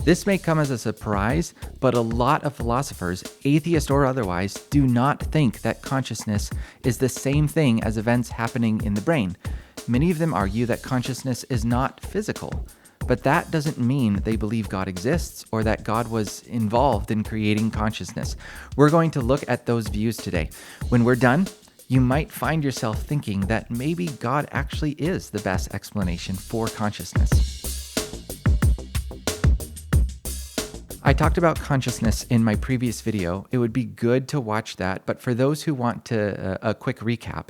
This may come as a surprise, but a lot of philosophers, atheist or otherwise, do not think that consciousness is the same thing as events happening in the brain. Many of them argue that consciousness is not physical, but that doesn't mean they believe God exists or that God was involved in creating consciousness. We're going to look at those views today. When we're done, you might find yourself thinking that maybe God actually is the best explanation for consciousness. I talked about consciousness in my previous video. It would be good to watch that, but for those who want a quick recap,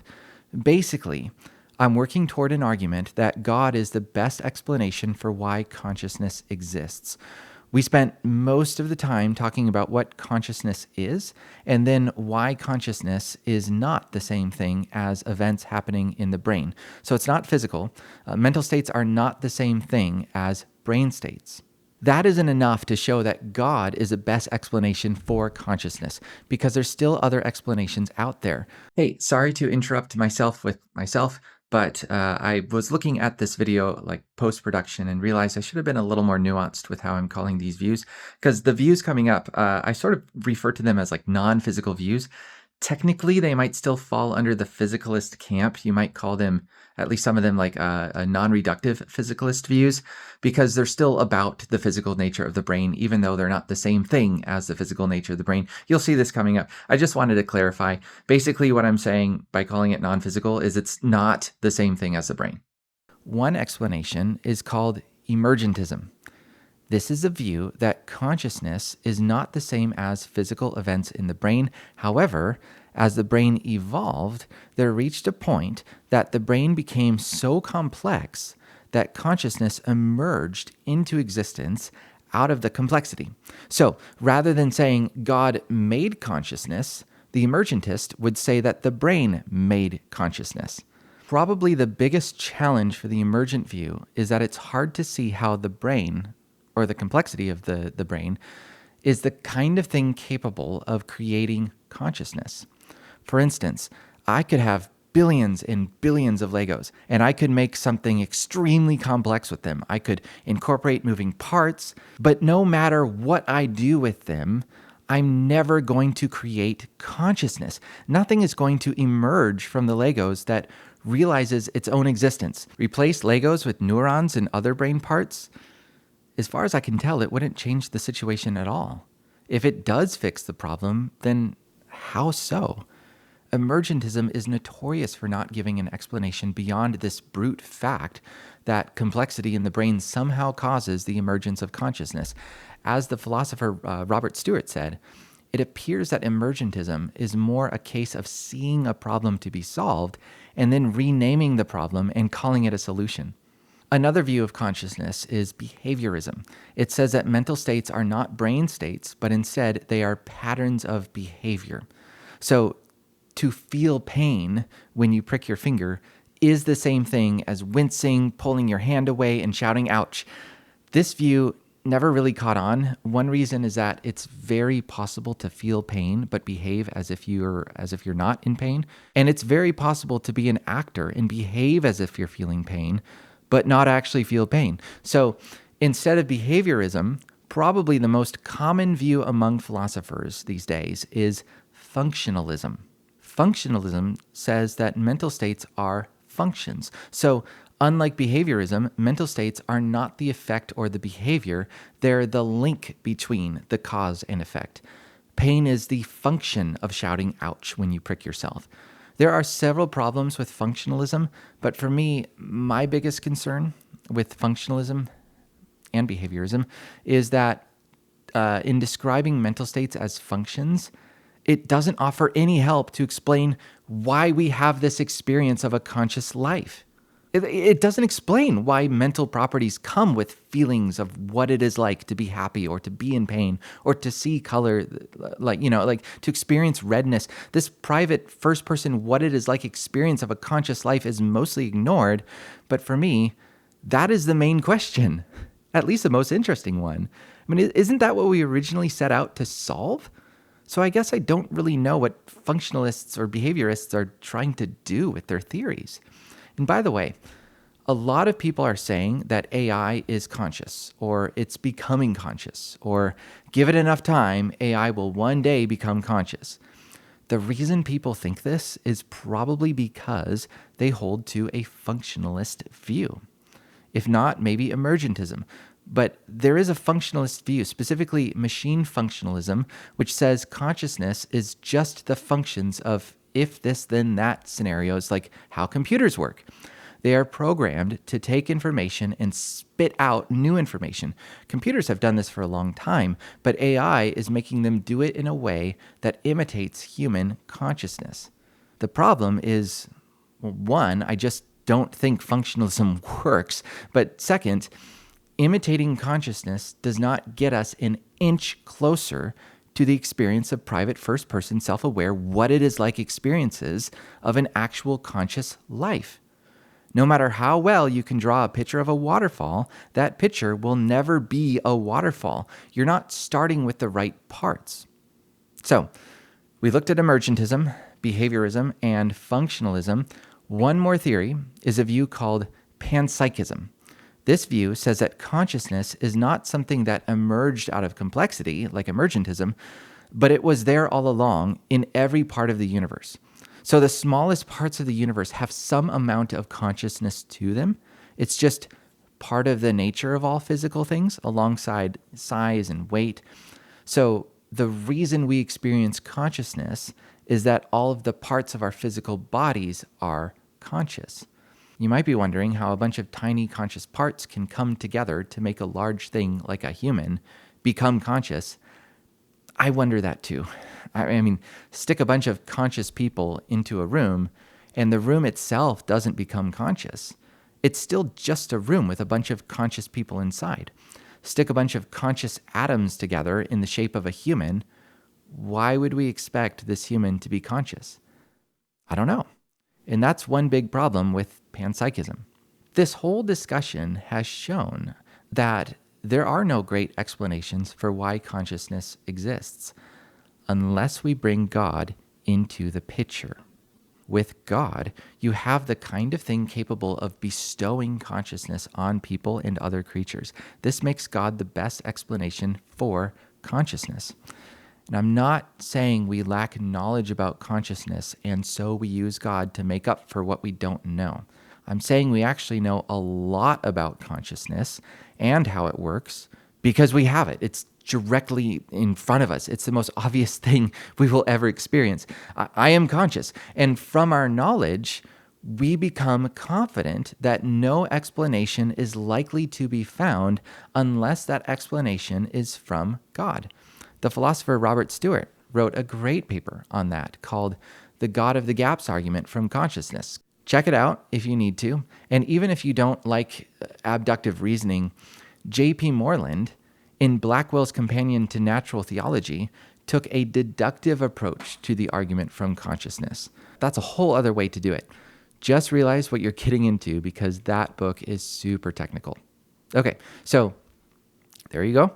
basically, I'm working toward an argument that God is the best explanation for why consciousness exists. We spent most of the time talking about what consciousness is, and then why consciousness is not the same thing as events happening in the brain. So it's not physical. Mental states are not the same thing as brain states. That isn't enough to show that God is the best explanation for consciousness, because there's still other explanations out there. Hey, sorry to interrupt myself with myself, but I was looking at this video like post-production and realized I should have been a little more nuanced with how I'm calling these views, because the views coming up, I sort of refer to them as like non-physical views. Technically, they might still fall under the physicalist camp. You might call them, at least some of them, like a non-reductive physicalist views, because they're still about the physical nature of the brain, even though they're not the same thing as the physical nature of the brain. You'll see this coming up. I just wanted to clarify. Basically, what I'm saying by calling it non-physical is it's not the same thing as the brain. One explanation is called Emergentism. This is a view that consciousness is not the same as physical events in the brain. However, as the brain evolved, there reached a point that the brain became so complex that consciousness emerged into existence out of the complexity. So rather than saying God made consciousness, the emergentist would say that the brain made consciousness. Probably the biggest challenge for the emergent view is that it's hard to see how the brain, or the complexity of the brain, is the kind of thing capable of creating consciousness. For instance, I could have billions and billions of Legos, and I could make something extremely complex with them. I could incorporate moving parts, but no matter what I do with them, I'm never going to create consciousness. Nothing is going to emerge from the Legos that realizes its own existence. Replace Legos with neurons and other brain parts? As far as I can tell, it wouldn't change the situation at all. If it does fix the problem, then how so? Emergentism is notorious for not giving an explanation beyond this brute fact that complexity in the brain somehow causes the emergence of consciousness. As the philosopher Robert Stewart said, it appears that emergentism is more a case of seeing a problem to be solved and then renaming the problem and calling it a solution. Another view of consciousness is behaviorism. It says that mental states are not brain states, but instead they are patterns of behavior. So to feel pain when you prick your finger is the same thing as wincing, pulling your hand away, and shouting, ouch. This view never really caught on. One reason is that it's very possible to feel pain but behave as if you're not in pain. And it's very possible to be an actor and behave as if you're feeling pain, but not actually feel pain. So instead of behaviorism, probably the most common view among philosophers these days is functionalism. Functionalism says that mental states are functions. So unlike behaviorism, mental states are not the effect or the behavior, they're the link between the cause and effect. Pain is the function of shouting ouch when you prick yourself. There are several problems with functionalism, but for me, my biggest concern with functionalism and behaviorism is that in describing mental states as functions, it doesn't offer any help to explain why we have this experience of a conscious life. It doesn't explain why mental properties come with feelings of what it is like to be happy or to be in pain or to see color, like to experience redness. This private first person, what it is like experience of a conscious life is mostly ignored. But for me, that is the main question, at least the most interesting one. I mean, isn't that what we originally set out to solve? So I guess I don't really know what functionalists or behaviorists are trying to do with their theories. And by the way, A lot of people are saying that AI is conscious, or it's becoming conscious, or give it enough time, AI will one day become conscious. The reason people think this is probably because they hold to a functionalist view. If not, maybe emergentism. But there is a functionalist view, specifically machine functionalism, which says consciousness is just the functions of if this, then that scenarios, like how computers work. They are programmed to take information and spit out new information. Computers have done this for a long time, but AI is making them do it in a way that imitates human consciousness. The problem is, well, one, I just don't think functionalism works. But second, imitating consciousness does not get us an inch closer to the experience of private first-person self-aware, what it is like experiences of an actual conscious life. No matter how well you can draw a picture of a waterfall, that picture will never be a waterfall. You're not starting with the right parts. So, we looked at emergentism, behaviorism, and functionalism. One more theory is a view called Panpsychism. This view says that consciousness is not something that emerged out of complexity, like emergentism, but it was there all along in every part of the universe. So the smallest parts of the universe have some amount of consciousness to them. It's just part of the nature of all physical things alongside size and weight. So the reason we experience consciousness is that all of the parts of our physical bodies are conscious. You might be wondering how a bunch of tiny conscious parts can come together to make a large thing like a human become conscious. I wonder that too. I mean, stick a bunch of conscious people into a room, and the room itself doesn't become conscious. It's still just a room with a bunch of conscious people inside. Stick a bunch of conscious atoms together in the shape of a human. Why would we expect this human to be conscious? I don't know. And that's one big problem with panpsychism. This whole discussion has shown that there are no great explanations for why consciousness exists unless we bring God into the picture. With God, you have the kind of thing capable of bestowing consciousness on people and other creatures. This makes God the best explanation for consciousness. And I'm not saying we lack knowledge about consciousness and so we use God to make up for what we don't know. I'm saying we actually know a lot about consciousness and how it works because we have it. It's directly in front of us. It's the most obvious thing we will ever experience. I am conscious. And from our knowledge, we become confident that no explanation is likely to be found unless that explanation is from God. The philosopher Robert Stewart wrote a great paper on that called The God of the Gaps Argument from Consciousness. Check it out if you need to. And even if you don't like abductive reasoning, J.P. Moreland, in Blackwell's Companion to Natural Theology, took a deductive approach to the argument from consciousness. That's a whole other way to do it. Just realize what you're getting into because that book is super technical. Okay, so there you go.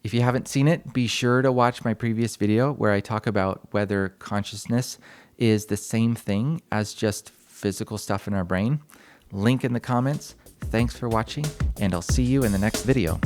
If you haven't seen it, be sure to watch my previous video where I talk about whether consciousness is the same thing as just physical stuff in our brain. Link in the comments. Thanks for watching, and I'll see you in the next video.